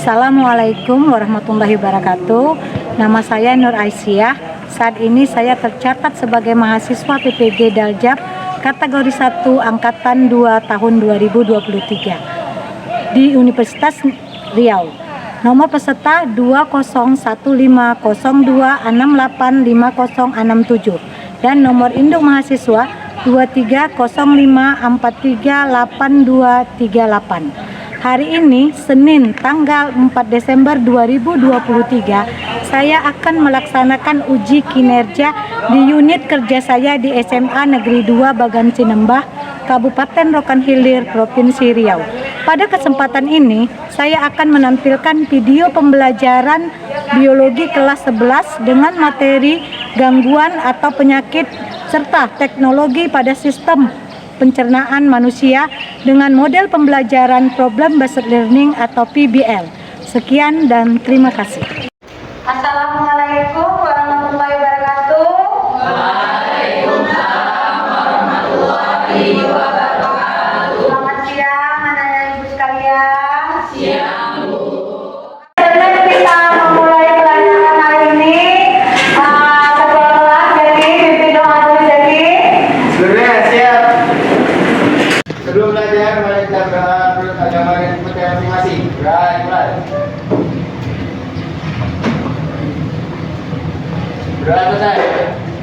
Assalamualaikum warahmatullahi wabarakatuh. Nama saya Nur Aisyah. Saat ini saya tercatat sebagai mahasiswa PPG Daljab kategori 1 Angkatan 2 tahun 2023 di Universitas Riau. Nomor peserta 2015026855067 dan nomor induk mahasiswa 2305438238. Hari ini, Senin, tanggal 4 Desember 2023, saya akan melaksanakan uji kinerja di unit kerja saya di SMA Negeri 2 Bagan Cinembah, Kabupaten Rokan Hilir, Provinsi Riau. Pada kesempatan ini, saya akan menampilkan video pembelajaran biologi kelas 11 dengan materi gangguan atau penyakit serta teknologi pada sistem pencernaan manusia dengan model pembelajaran Problem Based Learning atau PBL. Sekian dan terima kasih. Assalamualaikum warahmatullahi wabarakatuh. Waalaikumsalam warahmatullahi wabarakatuh. Selamat siang anak-anak ibu sekalian. Siang, Bu. Sebelum kita memulai pelajaran hari ini, sekolah jadi pimpin doa dulu jadi. Sudah siap. Sebelum belajar, mari kita berdoa menurut agama dan kepercayaan masing-masing. Mulai. Berdoa selesai.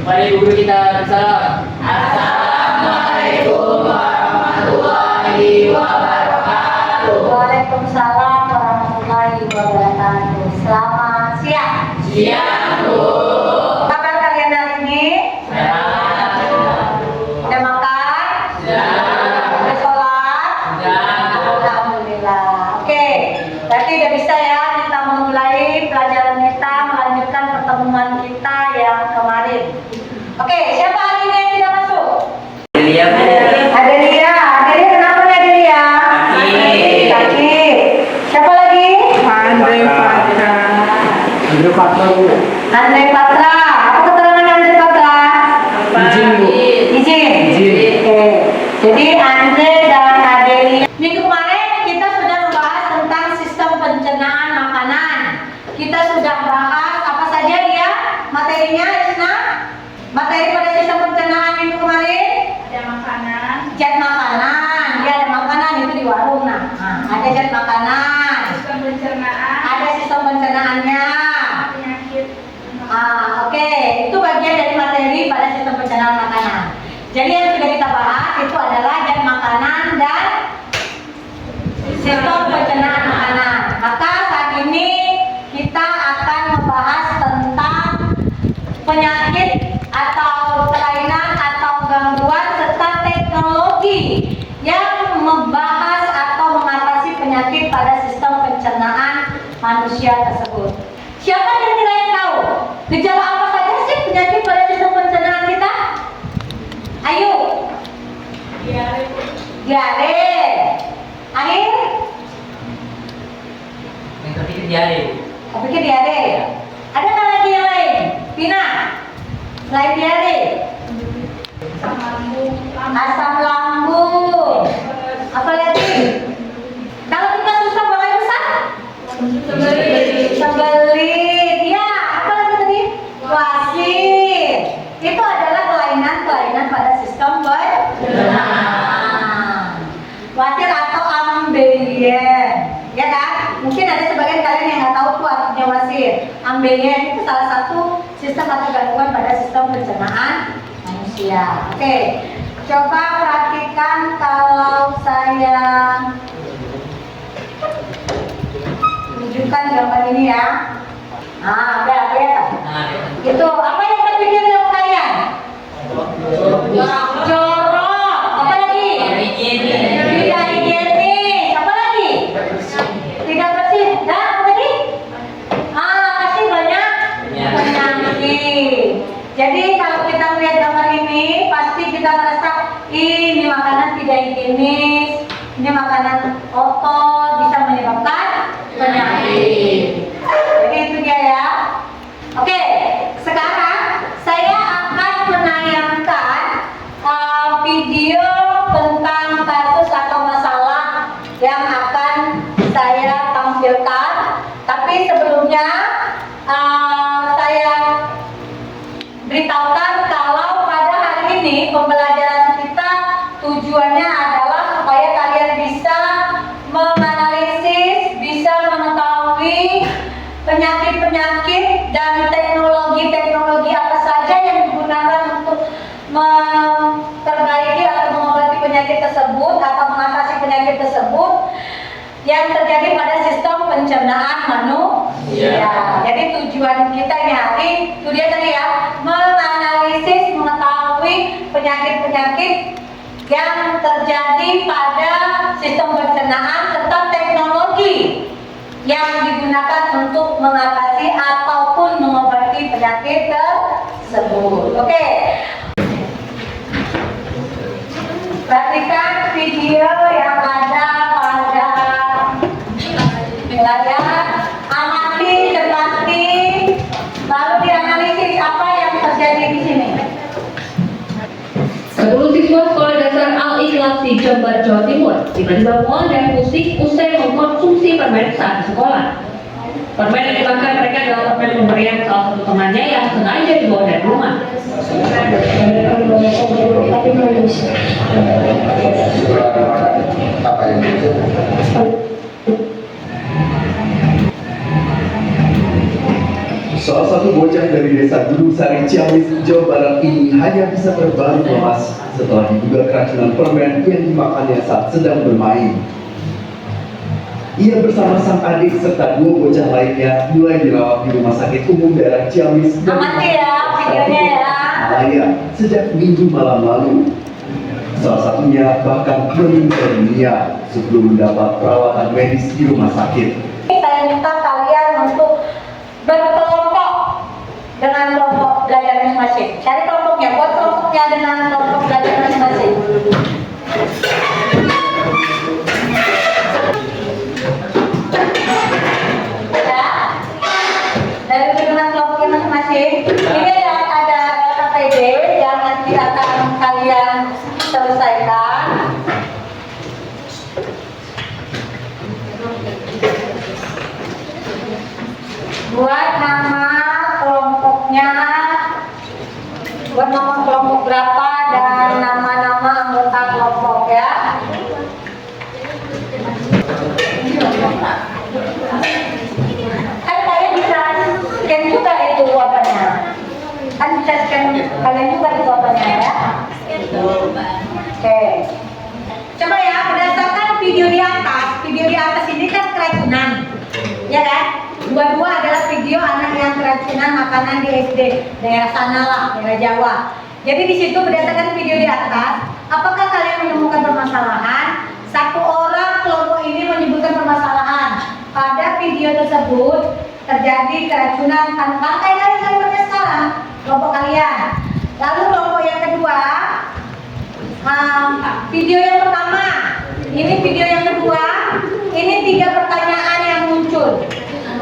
Mari guru kita bersalam. Assalamualaikum warahmatullahi wabarakatuh. Waalaikumsalam warahmatullahi wabarakatuh. Selamat siang. Siang, Bu. Kabar kalian hari ini? Udah makan? Udah sholat? Alhamdulillah. Oke, berarti udah bisa ya kita memulai pelajaran kita, melanjutkan pertemuan kita yang kemarin. Oke, siapa hari ini yang tidak masuk? Iya, Bu. Adelia. Adelia kenapa nih Adelia? Sakit. Siapa lagi? Andre Patra, Bu. Andre Patra. Apa keterangan Andre Patra? Izin, Bu. Izin. Oke. Jadi Andre dan Adelia. Minggu kemarin kita sudah membahas tentang sistem pencernaan makanan. Kita sudah bahas apa saja dia materinya, Isna? Materi pada sistem pencernaan minggu kemarin? Ada makanan, Zat makanan. Dia ada makanan itu di warung. Nah, ada zat makanan. sistem pencernaan, Ada sistem pencernaannya. penyakit, Oke, itu bagian dari materi pada sistem pencernaan makanan. Jadi yang sudah kita bahas itu adalah zat makanan dan sistem pencernaan makanan. Maka saat ini kita akan membahas tentang penyakit atau kelainan atau gangguan serta teknologi yang membahas atau mengatasi penyakit pada sistem pencernaan manusia tersebut. Siapa kira-kira yang tahu gejala apa saja sih penyakit pada sistem pencernaan kita? Ayo. Diare. Air. Yang ketiga diare. Aku pikir diare. Ada nggak lagi yang lain? Pina. Selain diare. Asam lambung. Apa lagi? Kalau kita susah buang air besar? Sembelit. Ya, apa lagi tadi? Wasir. Itu adalah kelainan-kelainan pada sistem pencernaan. Wasir atau ambeien, ya kan? Mungkin ada sebagian kalian yang nggak tahu tuh artinya wasir. Ambeien itu salah satu sistem atau gangguan pada sistem pencernaan manusia. Oke, coba perhatikan kalau saya tunjukkan gambar ini ya. Udah kelihatan. Nah, Itu apa yang terpikir dalam kalian? Jorok. Apa lagi? Tidak higienis. Apa lagi? Tidak bersih. Dan apa lagi? Pasti banyak penyakit. Jadi kalau kita melihat gambar ini, pasti kita merasa ini makanan tidak higienis, ini makanan kotor, bisa menyebabkan penyakit. Jadi itu dia ya. Oke, sekarang saya akan menayangkan video tentang kasus atau masalah yang akan saya tampilkan beritahukan kalau pada hari ini pembelajaran kita tujuannya adalah supaya kalian bisa menganalisis, bisa mengetahui penyakit-penyakit dan teknologi-teknologi apa saja yang digunakan untuk memperbaiki atau mengobati penyakit tersebut atau mengatasi penyakit tersebut yang terjadi pada sistem pencernaan manusia. Jadi tujuan kita ini hari itu dia tadi ya, menganalisis, mengetahui penyakit-penyakit yang terjadi pada sistem pencernaan serta teknologi yang digunakan untuk mengatasi ataupun mengobati penyakit tersebut. Oke. Perhatikan video yang ada pada layar, amati, cermati, lalu dianalisis apa yang terjadi di sini. 10 siswa sekolah dasar Al-Ikhlas di Jember, Jawa Timur tiba-tiba mual dan pusing usai mengkonsumsi permen saat di sekolah. Permen yang dimakan mereka adalah permen pemberian salah satu temannya yang sengaja dibawa dari rumah. Apa yang Salah satu bocah dari desa Gunung Sari, Ciamis, Jawa Barat ini hanya bisa terbaring lemas setelah diduga keracunan permen yang dimakannya saat sedang bermain. Ia bersama sang adik serta 2 bocah lainnya mulai dirawat di Rumah Sakit Umum Daerah Ciamis dan Amati ya videonya ya. Malaya sejak Minggu malam lalu. Salah satunya bahkan meninggal dunia sebelum mendapat perawatan medis di rumah sakit. Saya minta kalian untuk berkelompok dengan kelompok belajar masing-masing. Cari kelompoknya, buat kelompoknya dengan kelompok belajar masing-masing. Ya, dari dengan kelompoknya masing-masing. Ini ada LKPD yang nanti akan kalian selesaikan. Buat nama kelompoknya, buat nama kelompok berapa dan nama-nama anggota kelompok ya. Kan kalian bisa scan juga itu apanya. Kan bisa scan kalian juga itu apanya ya. Oke. Coba ya, berdasarkan video di atas ini kan keracunan, ya kan? Dua-dua adalah video anak yang keracunan makanan di SD daerah sana lah, daerah Jawa. Jadi di situ berdasarkan video di atas, apakah kalian menemukan permasalahan? Satu orang kelompok ini menyebutkan permasalahan. Pada video tersebut terjadi keracunan pakai kalian seperti sekarang kelompok kalian. Lalu kelompok yang kedua, video yang pertama, ini video yang kedua, ini 3 pertanyaan yang muncul.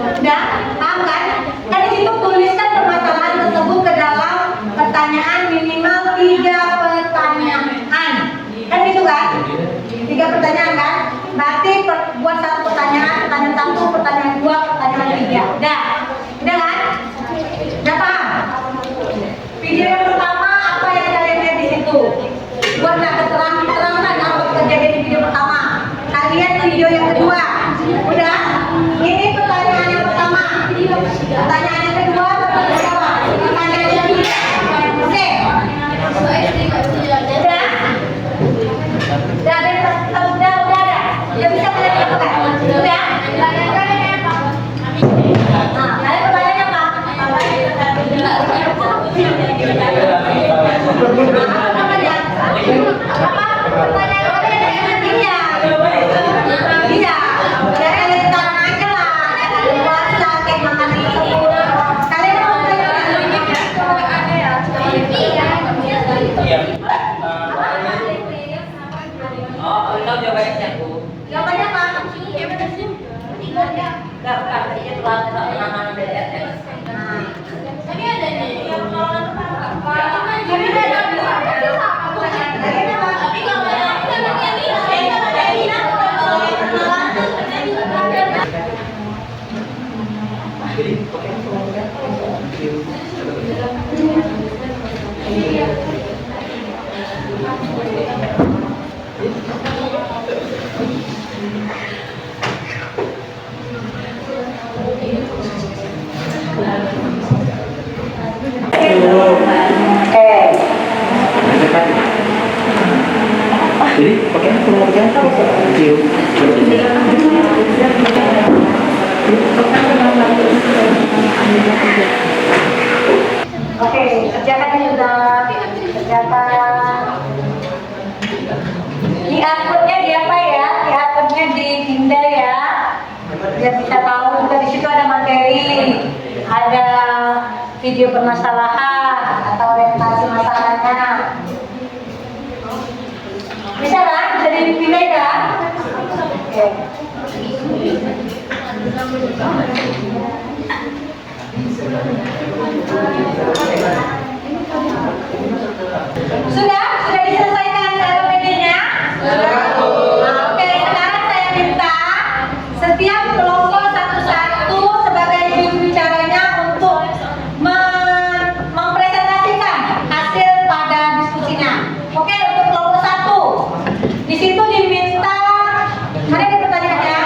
Udah, paham kan? Kan di situ tuliskan permasalahan tersebut ke dalam pertanyaan minimal 3 pertanyaan. Kan gitu kan? 3 pertanyaan kan? Berarti buat 1 pertanyaan, pertanyaan 1, pertanyaan 2, pertanyaan 3. Udah kan? Udah paham? Video yang pertama apa yang kalian lihat di situ? Buat keterangan apa terjadi di video pertama. Kalian video yang kedua. Udah? Ini pertanyaan yang pertama. Pertanyaan yang kedua, pertanyaan yang ketiga. Oke. Udah? Udah ada. Ya bisa kalian lakukan. Udah? Nah, kalian pertanyaannya apa? Jawabannya apa? Enggak, bukan. Ini nama BDS. Tadi ada nih. Tapi ada you. Oke, kerjakan juga. Kerjakan. QR code-nya di apa ya? QR code-nya dipindah ya. Biar bisa tahu juga di situ ada materi, ada video permasalahan atau orientasi masalahnya. Bisa kan? Bisa dipindah kan? Oke. Sudah diselesaikan RPD-nya? Nah, oke, sekarang saya minta setiap kelompok satu-satu sebagai juru bicaranya untuk mempresentasikan hasil pada diskusinya. Oke, untuk kelompok satu, di situ diminta, mana ada pertanyaannya?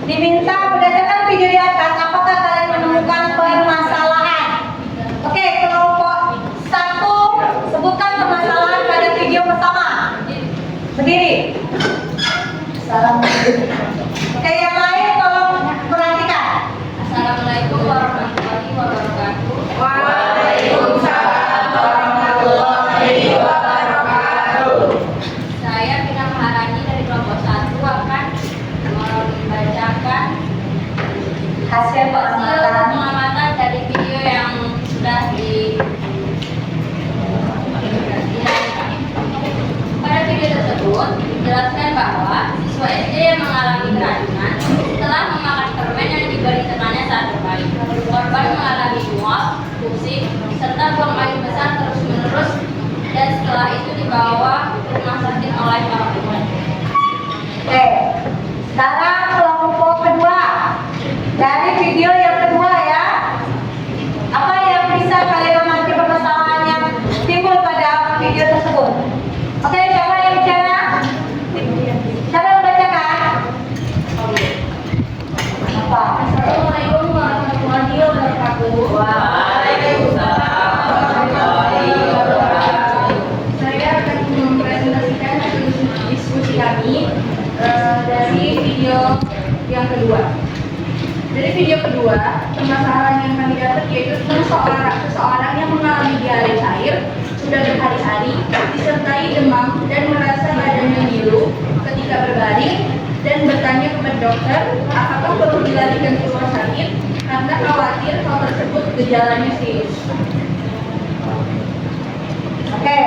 Diminta berdasarkan video di atas, apakah kalian menemukan permasalahan? Oke, kelompok satu, sebutkan permasalahan pada video pertama. Berdiri. Assalamualaikum. Oke, yang lain tolong perhatikan. Assalamualaikum warahmatullahi wabarakatuh. Waalaikumsalam warahmatullahi wabarakatuh. Saya Pina Maharani dari kelompok 1 akan membacakan Hasil pengamatan. pengamatan dari video yang sudah dilakukan. Pada video tersebut dijelaskan bahwa siswa SD yang mengalami keracunan telah memakan permen yang diberi temannya saat bermain. Korban mengalami mual, pusing, serta buang air besar terus-menerus, dan setelah itu dibawa ke rumah sakit oleh orang tua. Oke, sekarang kelompok kedua. Dari video yang kedua ya. Apa yang bisa kalian amati permasalahan yang timbul pada video tersebut? Oke, siapa yang bicara? Siapa yang membacakan? Apa? Assalamualaikum warahmatullahi wabarakatuh. Waalaikumsalam warahmatullahi wabarakatuh. Saya akan mempresentasikan hasil diskusi kami dari video yang kedua. Dari video kedua, permasalahan yang kami dapat yaitu tentang seseorang yang mengalami diare cair sudah berhari-hari, disertai demam dan merasa badannya ngilu ketika berbaring, dan bertanya kepada dokter apakah perlu dilarikan ke rumah sakit karena khawatir hal tersebut gejalanya serius. Oke,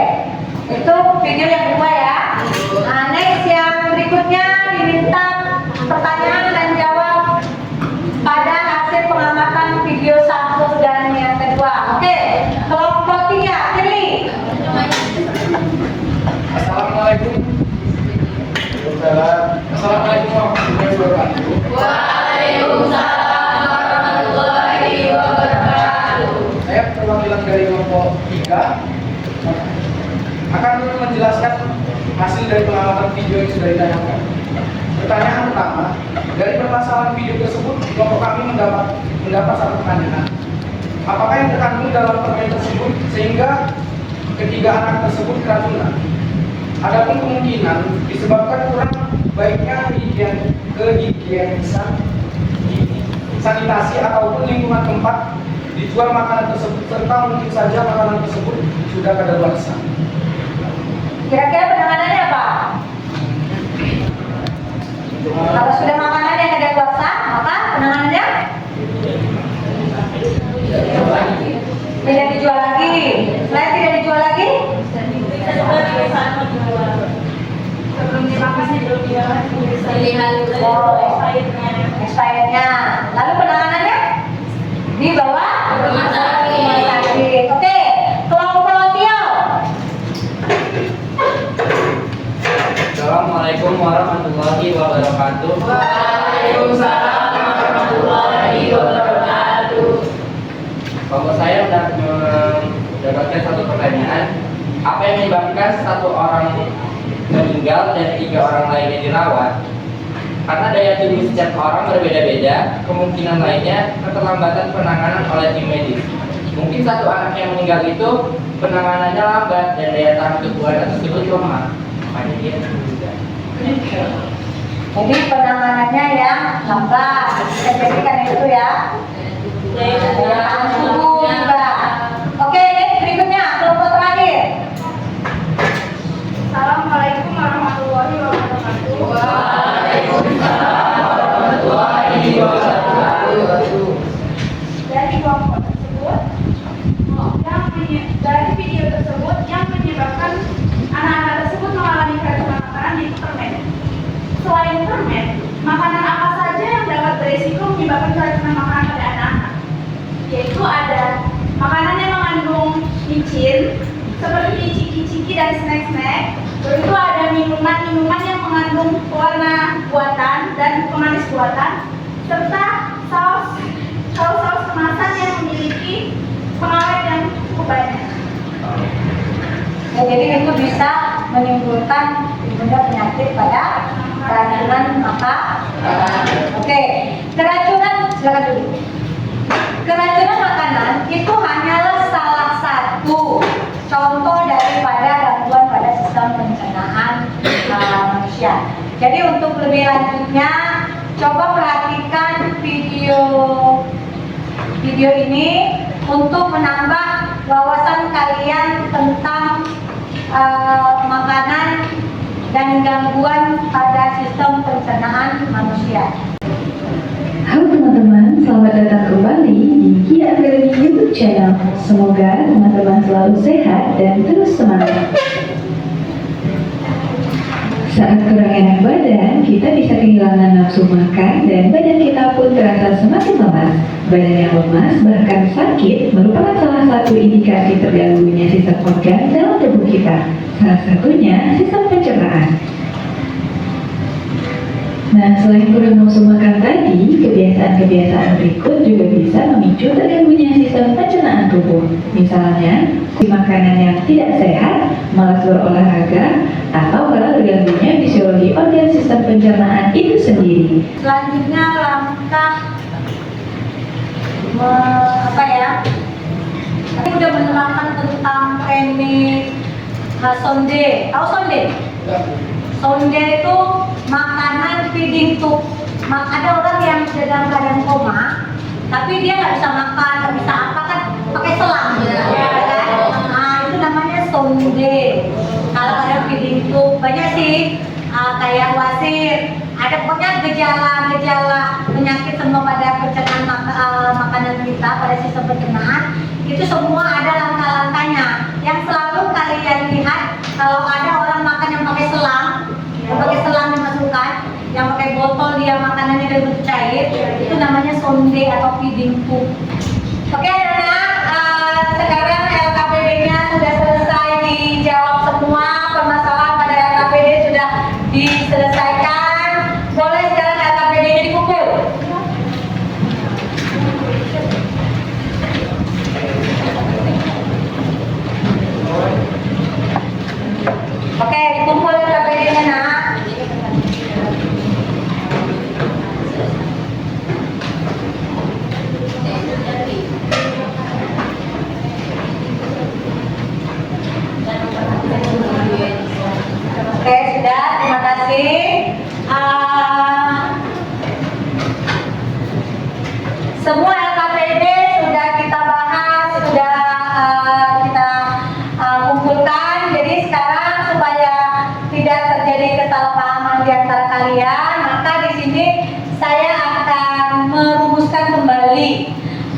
itu video yang kedua ya. Nah, next yang berikutnya diminta pertanyaan dan jawab pada hasil pengamatan video 1 dan yang kedua. Oke, kelompok 3, Firly. Assalamualaikum. Assalamualaikum warahmatullahi wabarakatuh. Waalaikumsalam warahmatullahi wabarakatuh. Saya perwakilan dari kelompok 3 akan menjelaskan hasil dari pengamatan video yang sudah ditayangkan. Pertanyaan pertama, dari permasalahan video tersebut, kelompok kami mendapat satu pertanyaan. Apakah yang terkandung dalam permen tersebut sehingga ketiga anak tersebut keracunan? Adapun kemungkinan disebabkan kurang baiknya kehigienisan, sanitasi ataupun lingkungan tempat dijual makanan tersebut, serta mungkin saja makanan tersebut sudah kadaluarsa. Kira-kira penanganannya apa? Kalau sudah makanan yang ada kuasa, maka penanganannya tidak dijual lagi. Selain tidak dijual lagi, Sebelum dimakan belum Pilihan expirednya. Lalu penanganannya dibawa ke Rumah sakit. Oke, kelompok Tio. Assalamualaikum warahmatullahi wabarakatuh. Waalaikumsalam warahmatullahi wabarakatuh. Kelompok saya mendapatkan satu pertanyaan. Apa yang menyebabkan satu orang meninggal dan 3 orang lainnya dirawat? Karena daya tubuh setiap orang berbeda-beda, kemungkinan lainnya keterlambatan penanganan oleh tim medis. Mungkin satu anak yang meninggal itu penanganannya lambat dan daya tahan tubuh anak tersebut lemah, makanya dia meninggal. Jadi penanganannya yang lambat. Kita jadikan itu ya. Yang subuh juga. Oke, berikutnya kelompok terakhir. Assalamualaikum warahmatullahi wabarakatuh. Dari kelompok tersebut, dari video tersebut yang menyebabkan anak-anak tersebut mengalami keracunan makanan yaitu permen. Selain permen, makanan apa saja yang dapat berisiko menyebabkan keracunan makanan pada anak-anak? Yaitu ada makanan yang mengandung micin seperti ciki-ciki dan snack-snack. Itu ada minuman-minuman yang mengandung pewarna buatan dan pemanis buatan, serta saus-saus kemasan yang memiliki pengawet yang cukup banyak. Ya, jadi itu bisa menimbulkan penyakit pada keracunan makanan. Oke, keracunan, silakan dulu. Keracunan makanan itu hanyalah salah satu contoh daripada gangguan pada sistem pencernaan manusia. Jadi untuk lebih lanjutnya, coba perhatikan video ini untuk menambah wawasan kalian tentang makanan dan gangguan pada sistem pencernaan manusia. Halo teman-teman, selamat datang kembali di Kia Academy YouTube channel. Semoga teman-teman selalu sehat dan terus semangat. Saat kurang enak badan, kita bisa kehilangan nafsu makan dan badan kita pun terasa semakin lemas. Badan yang lemas, bahkan sakit, merupakan salah satu indikasi terganggunya sistem organ dalam tubuh kita. Salah satunya sistem pencernaan. Nah, selain kurang nafsu makan tadi, kebiasaan-kebiasaan berikut juga bisa memicu terganggunya sistem pencernaan tubuh. Misalnya, makanan yang tidak sehat, malas berolahraga, atau karena terganggunya fisiologi organ sistem pencernaan itu sendiri. Selanjutnya langkah Tadi udah menerangkan tentang teknik sonde. Tahu sonde? Sonde itu makanan feeding tube. Ada orang yang dalam keadaan koma, tapi dia nggak bisa makan, nggak bisa apa kan, pakai selang, ya kan? Nah, itu namanya sonde. Kalau ada feeding tube banyak sih, kayak wasir. Ada pokoknya gejala-gejala penyakit semua pada pencernaan makanan kita, pada sistem pencernaan. Itu semua ada langkah-langkahnya. Yang selalu kalian lihat kalau ada orang makan yang pakai selang dimasukkan, yang pakai botol dia makanannya dari bentuk cair, itu namanya sonde atau feeding tube. Oke, anak-anak, sekarang LKPD-nya sudah selesai dijawab semua, permasalahan pada LKPD sudah diselesaikan. Boleh sekarang LKPD-nya dipukul. Oke, dikumpul LKPD-nya, nak. Oke, sudah, terima kasih. Semua LKPD sudah kita bahas, sudah kita kumpulkan. Jadi sekarang supaya tidak terjadi kesalahpahaman di antara kalian, maka di sini saya akan merumuskan kembali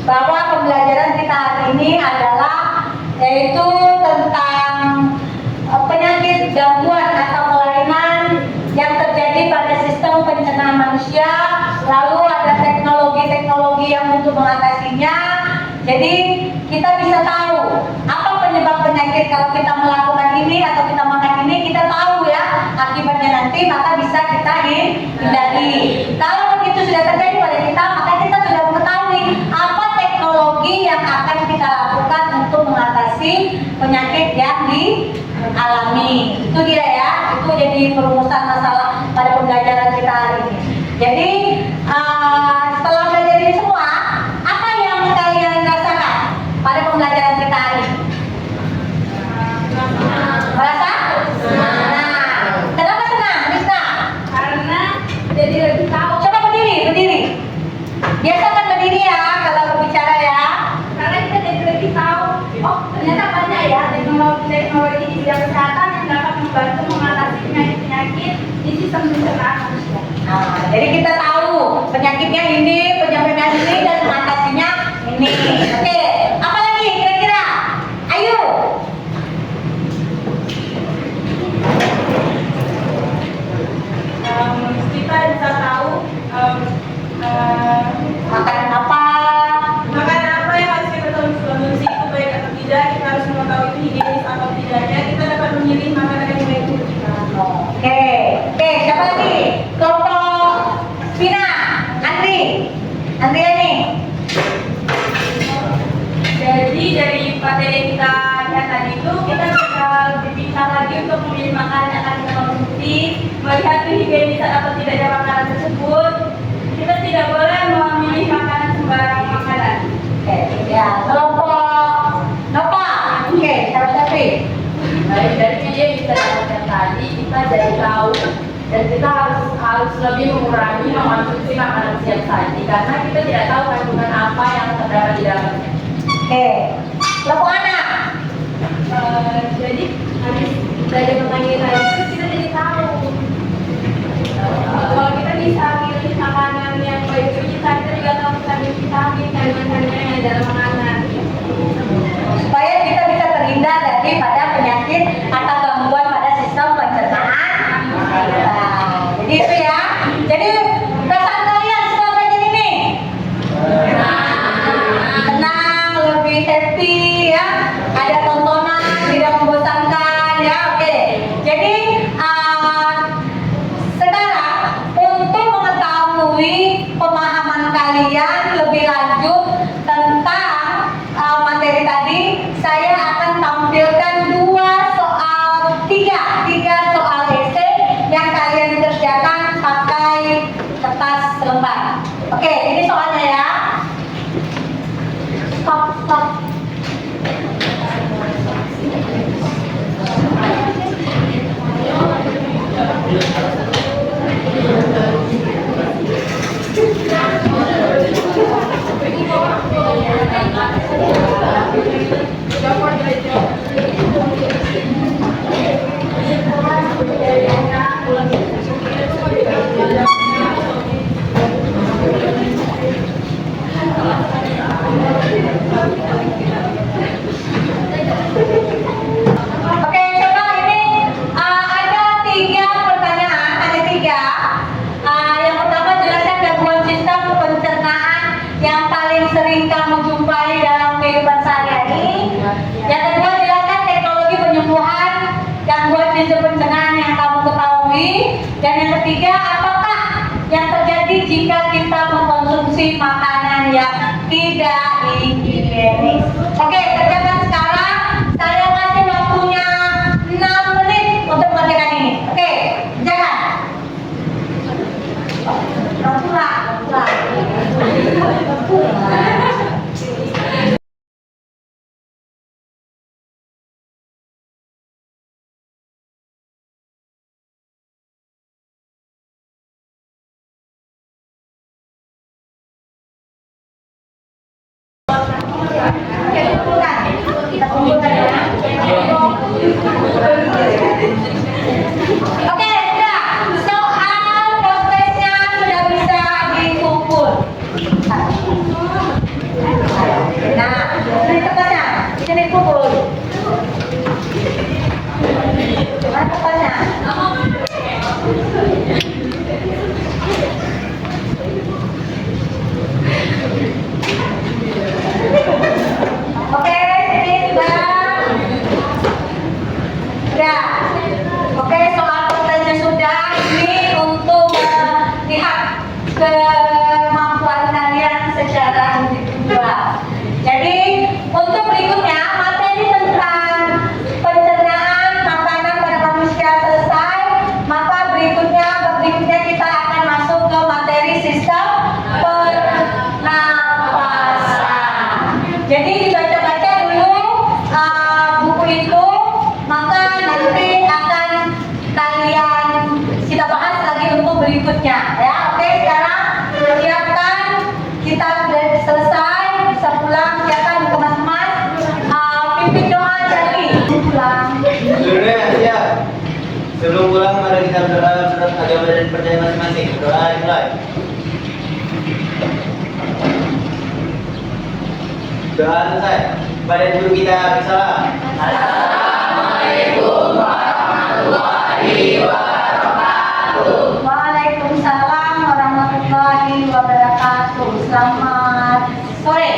bahwa pembelajaran kita hari ini adalah yaitu tentang penyakit gangguan atau kelainan yang terjadi pada sistem pencernaan manusia, lalu ada teknologi-teknologi yang untuk mengatasinya. Jadi kita bisa tahu apa penyebab penyakit kalau kita melakukan ini atau kita makan ini, kita tahu ya akibatnya nanti, maka bisa kita hindari. Kalau begitu sudah terjadi pada kita, maka kita sudah mengetahui apa teknologi yang akan kita lakukan untuk mengatasi penyakit yang dialami. Itu dia ya, itu jadi perumusan masalah pada pembelajaran kita hari ini. Jadi setelah belajar ini semua, apa yang kalian rasakan pada pembelajaran kita hari ini? Merasa? Nah, kenapa senang, Rizna? kedepannya ya, teknologi di bidang kesehatan yang dapat membantu mengatasi penyakit-penyakit di sistem pencernaan manusia. Nah, jadi kita tahu penyakitnya ini, penyakitnya ini, dan mengatasinya ini. Oke, apa lagi kira-kira? Ayo. Kita bisa tahu Makanan apa? makanan apa yang harus kita konsumsi itu baik atau tidak. Kita harus mengetahui itu higienis atau tidaknya. Kita dapat memilih makanan yang baik untuk kita. Oke, siapa lagi? Kelompok Vina, Andriani. Jadi dari materi yang kita lihat tadi itu kita bisa berbicara lagi untuk memilih makanan yang akan kita konsumsi, melihat higienis atau tidaknya makanan tersebut. Kita tidak boleh memilih makanan sembarang makanan. Oke, ya, kelompok Nova. Oke, Saraswati. Baik, dari video yang kita dapatkan tadi kita jadi tahu dan kita harus lebih mengurangi mengkonsumsi makanan siap saji karena kita tidak tahu kandungan apa yang terdapat di dalamnya. Oke, kelompok anak. Jadi habis belajar tentang ini tadi itu kita jadi tahu kalau kita bisa pilih makanan yang baik untuk kita juga tahu vitamin kandungan-kandungan yang ada dalam makanan. Supaya kita bisa terhindar daripada penyakit atau gangguan pada sistem pencernaan. Nah, jadi itu ya. Jadi perasaan kalian setelah belajar ini tenang, lebih happy ya. Ada tontonan, tidak membosankan ya. Oke. Jadi sekarang untuk mengetahui pemahaman kalian lebih lanjut tentang materi tadi, saya akan tampilkan tiga soal esai yang kalian kerjakan pakai kertas selembar. Oke, ini soalnya ya. Stop. Oke, coba ini ada tiga pertanyaan, ada tiga. Yang pertama jelaskan gangguan sistem pencernaan yang paling sering kamu jumpai dalam kehidupan sehari-hari. Yang kedua jelaskan teknologi penyembuhan gangguan sistem pencernaan yang kamu ketahui. Dan yang ketiga, apakah yang terjadi jika kita mengkonsumsi makanan yang tidak higienis? Oke, kerjakan sekarang. Saya kasih waktunya 6 menit untuk mengerjakan ini. Oke, jangan. Pulang. Kita kumpulkan ya. Oke, sudah. Soal prosesnya sudah bisa dikumpul. Nah, ini kertasnya. Sini dikumpul. Mana kertasnya? Oke, ini sudah. Oke, soal prosesnya sudah. Ini untuk melihat kemampuan kalian secara individual. Jadi untuk berikutnya materi tentang pencernaan makanan pada manusia selesai, maka berikutnya kita akan masuk ke materi sistem pernapasan. Jadi dibaca-baca dulu buku itu, maka nanti akan kalian kita bahas lagi untuk berikutnya ya. Oke, sekarang siapkan, kita sudah selesai, bisa pulang, siapkan teman-teman. Pimpin doa pulang. Seluruhnya siap. Sebelum pulang, mari kita berdoa menurut agama dan percaya masing-masing. Doa dimulai. Doa selesai. Pada guru kita bersalam. Assalamualaikum warahmatullahi wabarakatuh. Waalaikumsalam warahmatullahi wabarakatuh. Selamat sore.